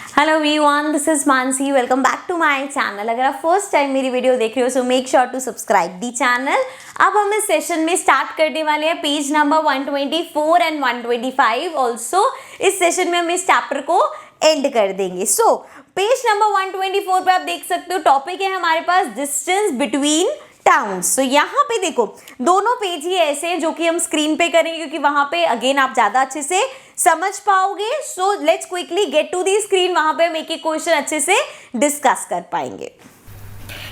Hello everyone, this is Mansi. Welcome back to my channel. अगर आप first time मेरी video देख रहे हो so make sure to subscribe the channel. अब हम इस सेशन में स्टार्ट करने वाले हैं पेज नंबर 124 एंड 125। ऑल्सो इस सेशन में हम इस चैप्टर को एंड कर देंगे। सो पेज नंबर 124 पे आप देख सकते हो टॉपिक है हमारे पास डिस्टेंस बिटवीन टाउन्स। तो यहाँ पे देखो दोनों पेज ही ऐसे हैं जो कि हम स्क्रीन पे करेंगे क्योंकि वहां पे अगेन आप ज्यादा अच्छे से समझ पाओगे। So let's quickly get to the screen, वहां पे हम एक एक क्वेश्चन अच्छे से डिस्कस कर पाएंगे।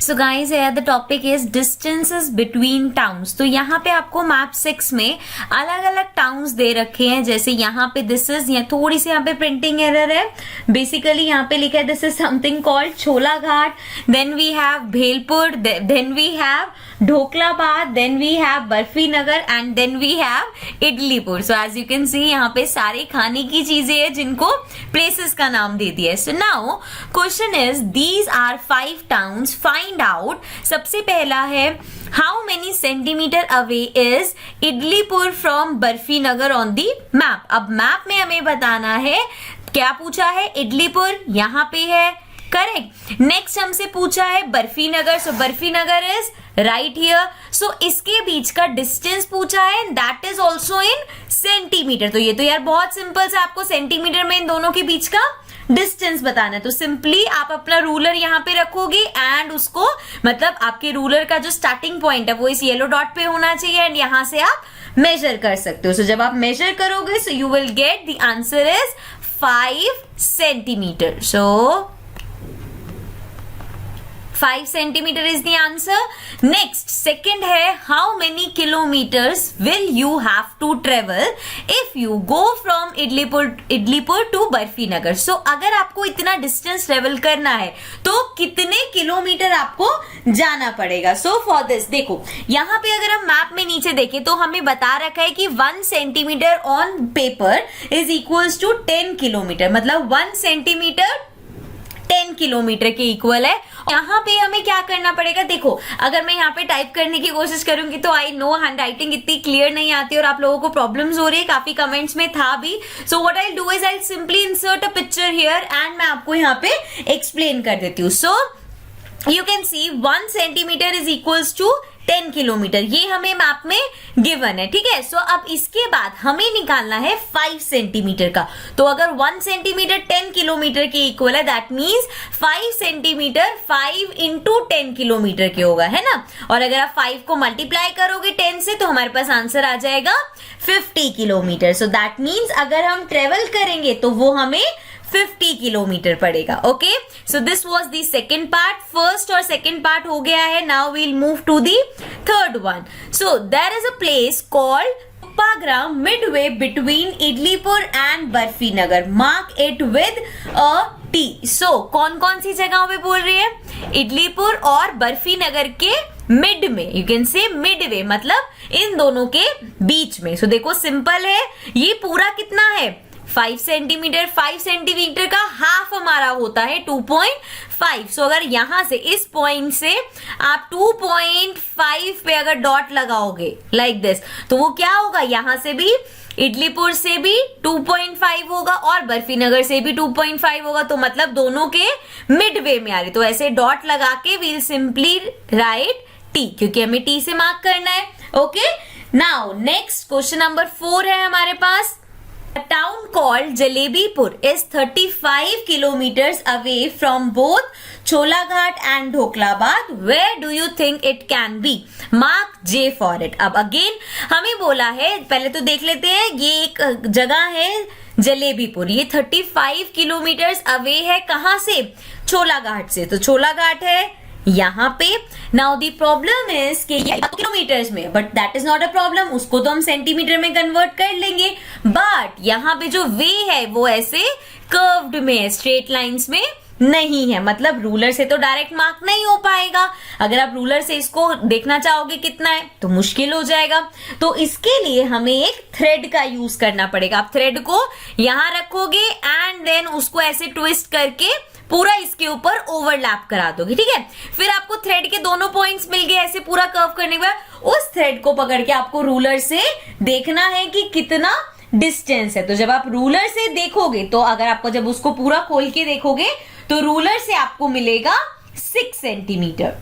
So guys here the topic is distances between towns. तो यहाँ पे आपको मैप 6 में अलग अलग टाउन्स दे रखे हैं। जैसे यहाँ पे दिस इज, यहाँ थोड़ी सी यहाँ पे प्रिंटिंग एरर है। बेसिकली यहाँ पे लिखा है this is something called Chhola Ghat, then we have Bhelpur, then we have Dhoklabad, then we have Barfi Nagar and then we have Idlipur. So as you can see यहाँ पे सारे खाने की चीजें हैं जिनको प्लेसेस का नाम दे दिया है। So now question is these are 5 towns, find out. सबसे पहला है how many centimetre away is Idlipur from Barfi Nagar on the map. अब मैप में हमें बताना है, क्या पूछा है, इडलीपुर यहाँ पे है, करेक्ट। नेक्स्ट हमसे पूछा है बर्फी नगर, सो बर्फी नगर इज राइट हियर। सो इसके बीच का डिस्टेंस पूछा है, that is also in centimetre. तो ये तो यार बहुत सिंपल से आपको सेंटीमीटर में इन दोनों के बीच का डिस्टेंस बताना है। तो सिंपली आप अपना रूलर यहाँ पे रखोगे एंड उसको, मतलब आपके रूलर का जो स्टार्टिंग पॉइंट है वो इस येलो डॉट पे होना चाहिए एंड यहां से आप मेजर कर सकते हो। सो जब आप मेजर करोगे so you will get the answer is 5 centimetre. So 5 centimetre is the answer. Next second है how many kilometres will you have to travel if you go from Idlipur to Barfi Nagar. So अगर आपको इतना डिस्टेंस ट्रेवल करना है तो कितने kilometre आपको जाना पड़ेगा। सो फॉर दिस देखो यहाँ पे अगर हम मैप में नीचे देखें तो हमें बता रखा है कि 1 centimetre on paper is equals to 10 kilometre, मतलब 1 सेंटीमीटर 10 किलोमीटर के इक्वल है। यहाँ पे हमें क्या करना पड़ेगा, देखो अगर मैं यहाँ पे टाइप करने की कोशिश करूंगी तो आई नो हैंड राइटिंग इतनी क्लियर नहीं आती और आप लोगों को प्रॉब्लम्स हो रही है, काफी कमेंट्स में था भी। So what I do is I simply insert a picture here and मैं आपको यहाँ पे एक्सप्लेन कर देती हूँ। So you can see 1 centimetre is equals to 10 kilometre, ये हमें मैप में गिवन है, ठीक है। सो अब इसके बाद हमें निकालना है 5 सेंटीमीटर का। तो अगर 1 सेंटीमीटर 10 किलोमीटर के इक्वल है that means 5 centimetre 5 into 10 kilometre के होगा, है ना। और अगर आप 5 को मल्टीप्लाई करोगे 10 से तो हमारे पास आंसर आ जाएगा 50 किलोमीटर। सो दैट मीन्स अगर हम ट्रेवल करेंगे तो वो हमें 50 किलोमीटर पड़ेगा। Okay, so this was the second part. First और सेकंड पार्ट हो गया है। Now we'll move to the third one. So there is a place called Uppagram midway between Idlipur and Barfi Nagar, mark it with a T। So कौन कौन सी जगहों पे बोल रही है, इडलीपुर और बर्फी नगर के मिड में, यू कैन से मिडवे, मतलब इन दोनों के बीच में। सो देखो सिंपल है, ये पूरा कितना है 5 सेंटीमीटर, 5 सेंटीमीटर का हाफ हमारा होता है 2.5। सो अगर यहां से इस पॉइंट से आप 2.5 पे अगर डॉट लगाओगे लाइक दिस तो वो क्या होगा, यहां से भी इडलीपुर से भी 2.5 होगा और बर्फी नगर से भी 2.5 होगा। तो मतलब दोनों के मिडवे में आ रही। तो ऐसे डॉट लगा के वील सिंपली राइट टी, क्योंकि हमें टी से मार्क करना है। Okay, now next question number 4 है हमारे पास। A town called Jalebipur is 35 kilometers away from both Cholaghat and Dhoklabad. Where do you think it can be? Mark J for it. अब again हमें बोला है, पहले तो देख लेते हैं, ये एक जगह है जलेबीपुर, ये 35 किलोमीटर अवे है कहां से, छोलाघाट से। तो छोलाघाट है यहाँ पे। नाउ दी प्रॉब्लम इज कि ये किलोमीटर्स में, but that is not a problem, उसको तो हम सेंटीमीटर में कन्वर्ट कर लेंगे। बट यहाँ पे जो वे है वो ऐसे कर्व्ड में है, स्ट्रेट लाइंस में नहीं है, मतलब रूलर से तो डायरेक्ट मार्क नहीं हो पाएगा। अगर आप रूलर से इसको देखना चाहोगे कितना है तो मुश्किल हो जाएगा। तो इसके लिए हमें एक थ्रेड का यूज करना पड़ेगा। आप थ्रेड को यहां रखोगे एंड देन उसको ऐसे ट्विस्ट करके पूरा इसके ऊपर ओवरलैप करा दोगे, ठीक है। फिर आपको थ्रेड के दोनों पॉइंट्स मिल गए, ऐसे पूरा कर्व करने के बाद उस थ्रेड को पकड़ के आपको रूलर से देखना है कि कितना डिस्टेंस है। तो जब आप रूलर से देखोगे तो अगर आपको जब उसको पूरा खोल के देखोगे तो रूलर से आपको मिलेगा 6 सेंटीमीटर।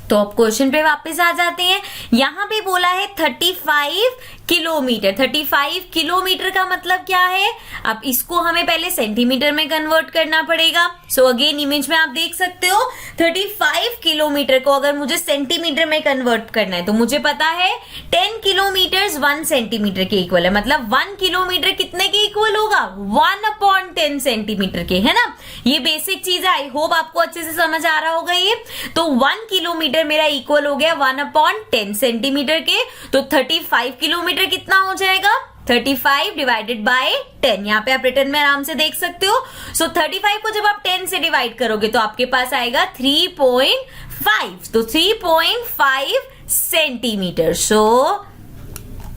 तो अब क्वेश्चन पे वापस आ जाते हैं। यहां पे बोला है 35 किलोमीटर। 35 किलोमीटर का मतलब क्या है? अब इसको हमें पहले सेंटीमीटर में कन्वर्ट करना पड़ेगा। सो अगेन इमेज में आप देख सकते हो 35 किलोमीटर को अगर मुझे सेंटीमीटर में कन्वर्ट करना है तो मुझे पता है 10 किलोमीटर 1 सेंटीमीटर के इक्वल है। मतलब 1 किलोमीटर कितने के इक्वल होगा? 1/10 सेंटीमीटर के, है ना। ये बेसिक चीज है, आई होप आपको अच्छे से समझ आ रहा होगा ये। तो 1 किलोमीटर मेरा इक्वल हो गया 1/10 सेंटीमीटर के। तो 35 किलोमीटर कितना हो जाएगा? 35 डिवाइडेड बाय 10। यहाँ पे आप रिटर्न में आराम से देख सकते हो। सो 35 को जब आप 10 से डिवाइड करोगे तो आपके पास आएगा 3.5। तो 3.5 centimetre. So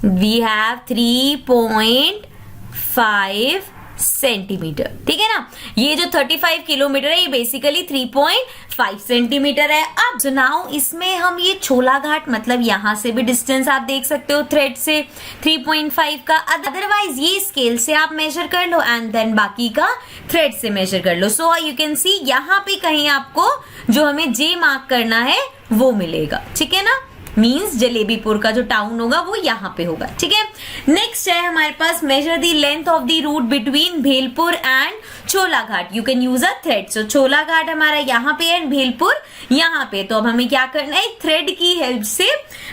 we have 3.5 centimetre. ठीक है ना। ये जो 35 किलोमीटर है ये बेसिकली 3.5 सेंटीमीटर है। अब सो नाउ इसमें हम ये छोला घाट मतलब यहां से भी डिस्टेंस आप देख सकते हो थ्रेड से 3.5 का। अदरवाइज ये स्केल से आप मेजर कर लो एंड देन बाकी का थ्रेड से मेजर कर लो। सो यू कैन सी यहाँ पे कहीं आपको जो हमें जे मार्क करना है वो मिलेगा। ठीक है ना। मीन्स जलेबीपुर का जो टाउन होगा वो यहाँ पे होगा। ठीक है। नेक्स्ट है हमारे पास measure the length of the route between Bhelpur and Chola Ghat. You can use a thread. So Chola Ghat हमारा यहाँ पे एंड भेलपुर यहाँ पे। तो अब हमें क्या करना है? थ्रेड की हेल्प से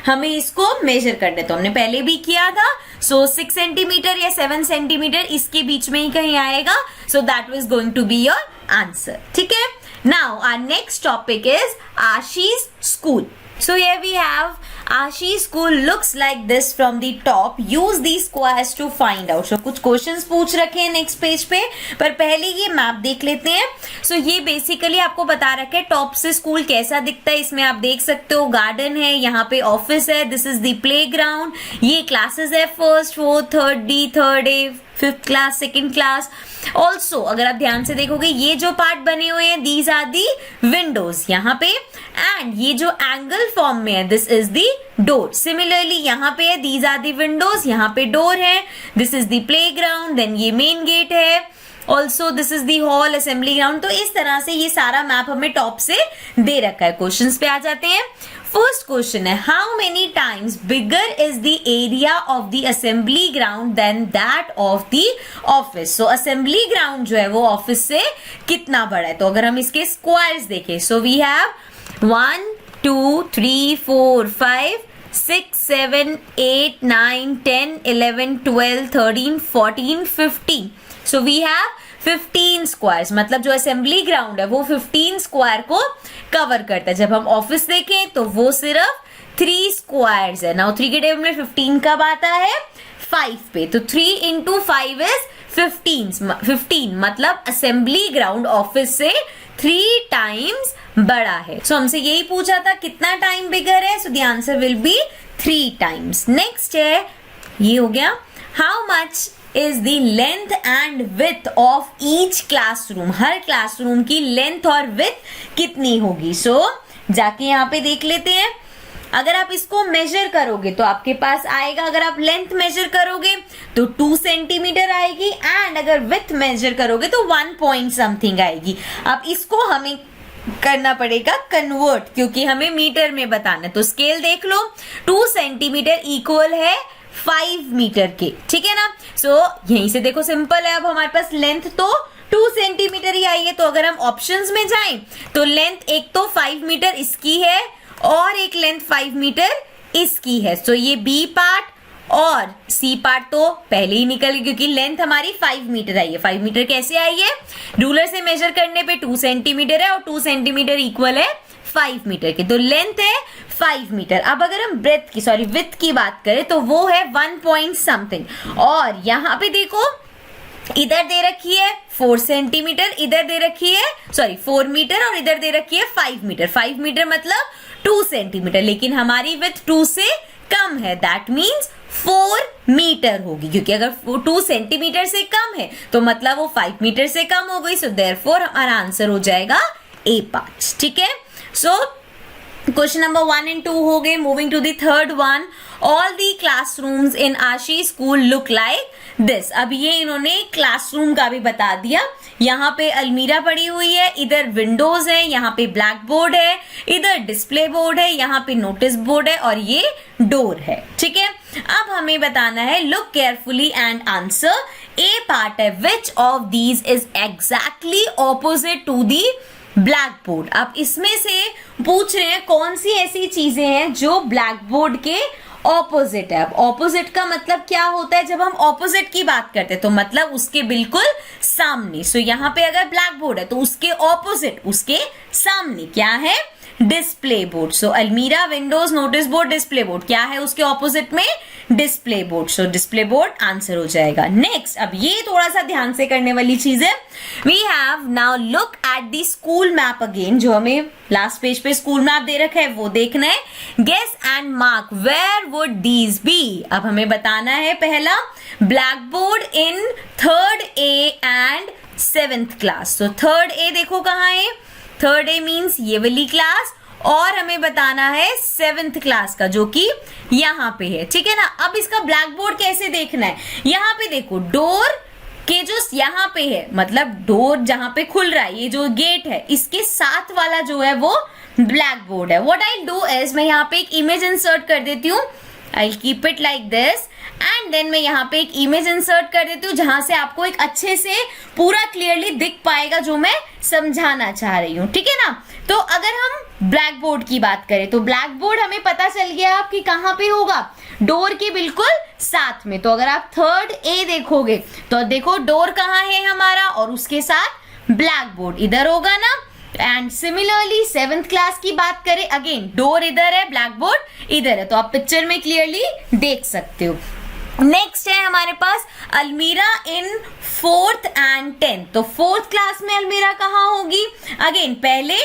हमें इसको मेजर करना है। तो हमने पहले भी किया था। सो 6 सेंटीमीटर या 7 सेंटीमीटर इसके बीच में ही कहीं आएगा। So that was going to be your answer. ठीक है। Now our next topic is Ashish school. So here we have Ashish school looks like this from the top. Use these squares to find out. So कुछ questions पूछ रखे हैं next page पे, पर पहले ये मैप देख लेते हैं. So ये बेसिकली आपको बता रखा है टॉप से स्कूल कैसा दिखता है. इसमें आप देख सकते हो गार्डन है, यहाँ पे ऑफिस है, this is the play ground, ये क्लासेस है first, fourth, third D, third A, fifth class, second class. Also अगर आप ध्यान से देखोगे ये जो पार्ट बने हुए हैं दीज आर दी विंडोज यहाँ पे, एंड ये जो एंगल फॉर्म में है this is the door. Similarly यहाँ पे है दीज आर दी विंडोज, यहाँ पे डोर है, this is the play ground, then ये मेन गेट है, also this is the hall, assembly ground. तो इस तरह से ये सारा मैप हमें टॉप से दे रखा है. क्वेश्चंस पे आ जाते हैं. फर्स्ट क्वेश्चन है how many times bigger is the area of the assembly ground than that of the office. So assembly ground जो है वो ऑफिस से कितना बड़ा है. तो अगर हम इसके स्क्वायर्स देखें, सो we have 1 2 3 4 5 6 7 8 9 10 11 12 13 14 15. So we have 15 squares. मतलब जो असेंबली ग्राउंड है वो 15 स्क्वायर को कवर करता है. जब हम ऑफिस देखें तो वो सिर्फ 3 स्क्वायर्स है. नाउ 3 के टेबल में 15 कब आता है? 5 पे. तो 3 into 5 is 15. मतलब असेंबली ग्राउंड ऑफिस से 3 टाइम्स बड़ा है. सो हमसे यही पूछा था कितना टाइम बिगर है. सो the answer will B 3 times. Next है, ये हो गया how much is the length and width of each classroom. Her classroom की लेंथ और width कितनी होगी. सो जाके यहाँ पे देख लेते हैं. अगर आप इसको मेजर करोगे तो आपके पास आएगा, अगर आप लेंथ मेजर करोगे तो 2 सेंटीमीटर आएगी, एंड अगर विथ मेजर करोगे तो 1 पॉइंट समथिंग आएगी. अब इसको हमें करना पड़ेगा कन्वर्ट, क्योंकि हमें मीटर में बताना है. तो स्केल देख लो, 2 सेंटीमीटर इक्वल है 5 मीटर के. ठीक है ना. सो यहीं से देखो सिंपल है. अब हमारे पास लेंथ तो 2 सेंटीमीटर ही आई है. तो अगर हम ऑप्शंस में जाएं तो लेंथ एक तो 5 मीटर इसकी है और एक लेंथ 5 मीटर इसकी है. सो ये बी पार्ट और सी पार्ट तो पहले ही निकल गई, क्योंकि लेंथ हमारी 5 मीटर आई है. 5 मीटर कैसे आई है? रूलर से मेजर करने पे 2 सेंटीमीटर है और 2 सेंटीमीटर इक्वल है 5 मीटर की. तो लेंथ है 5 मीटर. अब अगर हम ब्रेथ की विड्थ की बात करें तो वो है 1 पॉइंट समथिंग. और यहाँ पे देखो इधर दे रखी है 4 सेंटीमीटर, इधर दे रखी है 4 मीटर और इधर दे रखी है 5 मीटर. 5 मीटर मतलब 2 सेंटीमीटर, लेकिन हमारी विड्थ 2 से कम है. दैट मीन्स 4 मीटर होगी, क्योंकि अगर 2 सेंटीमीटर से कम है तो मतलब वो 5 मीटर से कम हो गई. सो देयरफॉर हमारा आंसर हो जाएगा ए पार्ट. ठीक है. सो क्वेश्चन नंबर 1 and 2 हो गए. Moving to the third one. All the classrooms in Ashi school look like this. अब ये इन्होंने क्लासरूम का भी बता दिया. यहाँ पे अलमीरा पड़ी हुई है, इधर विंडोज है, यहाँ पे ब्लैक बोर्ड है, इधर डिस्प्ले बोर्ड है, यहाँ पे नोटिस बोर्ड है और ये डोर है. ठीक है, अब हमें बताना है look carefully and answer. A part है which of these is exactly opposite to the black board. अब इसमें से पूछ रहे हैं कौन सी ऐसी चीजें हैं जो ब्लैक बोर्ड के ऑपोजिट है. अब ऑपोजिट का मतलब क्या होता है, जब हम ऑपोजिट की बात करते हैं तो मतलब उसके बिल्कुल सामने. सो यहाँ पे अगर ब्लैक बोर्ड है तो उसके ऑपोजिट, उसके सामने क्या है, display board. So almirah, windows, notice board, display board क्या है उसके ऑपोजिट में, display board. So display board answer हो जाएगा. नेक्स्ट, अब ये थोड़ा सा ध्यान से करने वाली चीज है. We have now look at the school map again. जो हमें लास्ट पेज पे स्कूल मैप दे रखा है वो देखना है. Guess and mark where would these be. अब हमें बताना है पहला black board in third A and 7th class. So third A देखो कहाँ है, थर्ड ए मीन्स ये वाली क्लास, और हमें बताना है 7th क्लास का जो कि यहाँ पे है. ठीक है ना. अब इसका ब्लैक बोर्ड कैसे देखना है, यहाँ पे देखो डोर के जो यहाँ पे है, मतलब डोर जहां पे खुल रहा है, ये जो गेट है इसके साथ वाला जो है वो ब्लैक बोर्ड है. व्हाट आई डू इज मैं यहाँ पे एक इमेज इंसर्ट कर देती हूँ. I keep it like this and then मैं यहाँ पे एक इमेज इंसर्ट कर देती हूँ जहां से आपको एक अच्छे से पूरा क्लियरली दिख पाएगा जो मैं समझाना चाह रही हूँ. ठीक है ना. तो अगर हम ब्लैक बोर्ड की बात करें तो ब्लैक बोर्ड हमें पता चल गया आपकी कहाँ पे होगा, डोर के बिल्कुल साथ में. तो अगर आप थर्ड ए देखोगे तो देखो डोर कहाँ है हमारा और उसके साथ ब्लैक बोर्ड इधर होगा ना. एंड सिमिलरली 7th क्लास की बात करें, अगेन डोर इधर है, ब्लैक बोर्ड इधर है. तो आप पिक्चर में क्लियरली देख सकते हो. नेक्स्ट है हमारे पास अलमीरा इन 4th and 10th. तो 4th क्लास में अलमीरा कहाँ होगी, अगेन पहले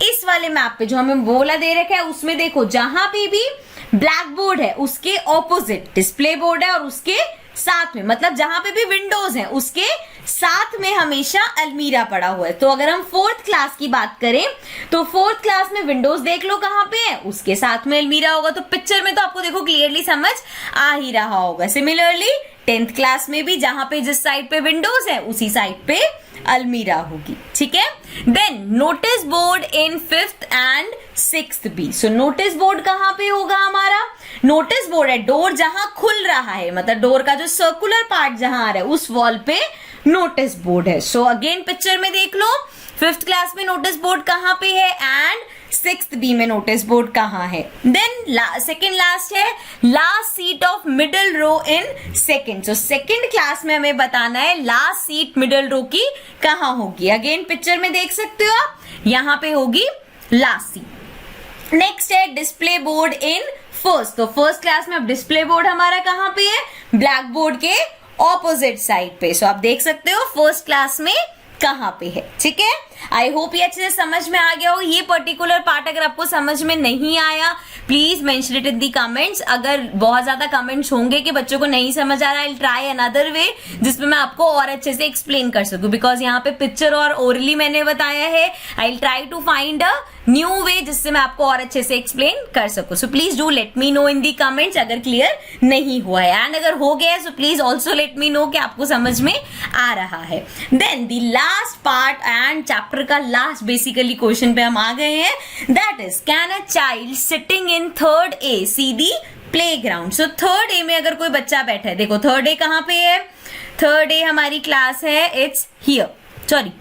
इस वाले मैप पे जो हमें बोला दे रखा है उसमें देखो जहां पे भी ब्लैक बोर्ड है उसके ऑपोजिट डिस्प्ले बोर्ड है और उसके साथ में, मतलब जहां पे भी विंडोज है उसके साथ में हमेशा अलमीरा पड़ा हुआ है. तो अगर हम 4th क्लास की बात करें तो 4th क्लास में विंडोज देख लो कहां पे है, उसके साथ में अलमीरा होगा. तो पिक्चर में तो आपको देखो क्लियरली समझ आ ही रहा होगा. सिमिलरली 10th क्लास में भी जहां पे जिस साइड पे विंडोज है उसी साइड पे अलमीरा होगी. ठीक है. Then notice board in 5th and 6th B. So notice board कहां पे होगा हमारा, नोटिस बोर्ड है डोर जहां खुल रहा है, मतलब डोर का जो सर्कुलर पार्ट जहां आ रहा है उस वॉल पे नोटिस बोर्ड है. सो अगेन पिक्चर में देख लो 5th क्लास में नोटिस बोर्ड कहां पे है एंड 6th बी में नोटिस बोर्ड कहां है. देन सेकंड लास्ट है last seat of middle row in 2nd. सो 2nd क्लास में हमें बताना है लास्ट सीट मिडिल रो की कहां होगी. अगेन पिक्चर में देख सकते हो आप, यहां पे होगी लास्ट सीट. नेक्स्ट है डिस्प्ले बोर्ड इन 1st. तो 1st क्लास में अब डिस्प्ले बोर्ड हमारा कहां पे है, ब्लैक बोर्ड के ऑपोजिट साइड पे. सो आप देख सकते हो 1st क्लास में कहां पे है. ठीक है. आई होप ये अच्छे से समझ में आ गया हो. ये पर्टिकुलर पार्ट अगर आपको समझ में नहीं आया please mention it in the comments. अगर बहुत ज्यादा कमेंट्स होंगे कि बच्चों को नहीं समझ आ रहा, आई ट्राई अनदर वे जिसमें मैं आपको और अच्छे से एक्सप्लेन कर सकूं. बिकॉज यहाँ पे पिक्चर और ओरली मैंने बताया है. I try to find a new way जिससे मैं आपको और अच्छे से एक्सप्लेन कर सकूं. So please do let me know in the comments अगर क्लियर नहीं हुआ है, एंड अगर हो गया है so please also let me know कि आपको समझ में आ रहा है. Then the last part and chapter का लास्ट बेसिकली क्वेश्चन पे हम आ गए हैं. That is can a child sitting in 3rd A see the playground. So 3rd A में अगर कोई बच्चा बैठा है, देखो 3rd ए कहां पे है, 3rd ए हमारी क्लास है, इट्स हियर, सॉरी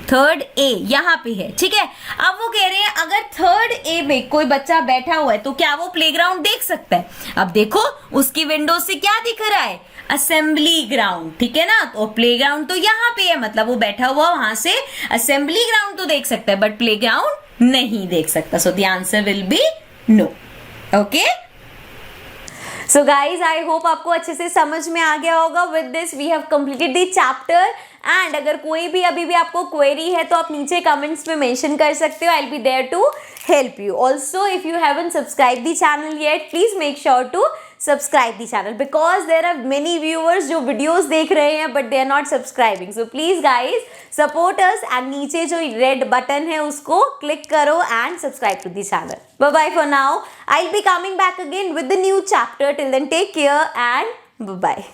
3rd ए यहाँ पे है. ठीक है. अब वो कह रहे हैं अगर 3rd ए में कोई बच्चा बैठा हुआ है तो क्या वो प्लेग्राउंड देख सकता है. अब देखो उसकी विंडो से क्या दिख रहा है, असेंबली ग्राउंड. ठीक है ना. तो प्लेग्राउंड तो यहाँ पे है, मतलब वो बैठा हुआ वहां से असेंबली ग्राउंड तो देख सकता है बट प्लेग्राउंड नहीं देख सकता. So the answer will be no. Okay. So guys I hope आपको अच्छे से समझ में आ गया होगा. With this we have completed the chapter. And अगर कोई भी अभी भी आपको क्वेरी है तो आप नीचे कमेंट्स में मेंशन कर सकते हो. I will be there to help you. Also if you haven't subscribe the channel yet please make sure to subscribe the channel because there are many viewers जो videos देख रहे हैं but they are not subscribing. So please guys support us and नीचे जो red button है उसको click करो and subscribe to the channel. Bye bye for now. I'll be coming back again with the new chapter. Till then take care and bye bye.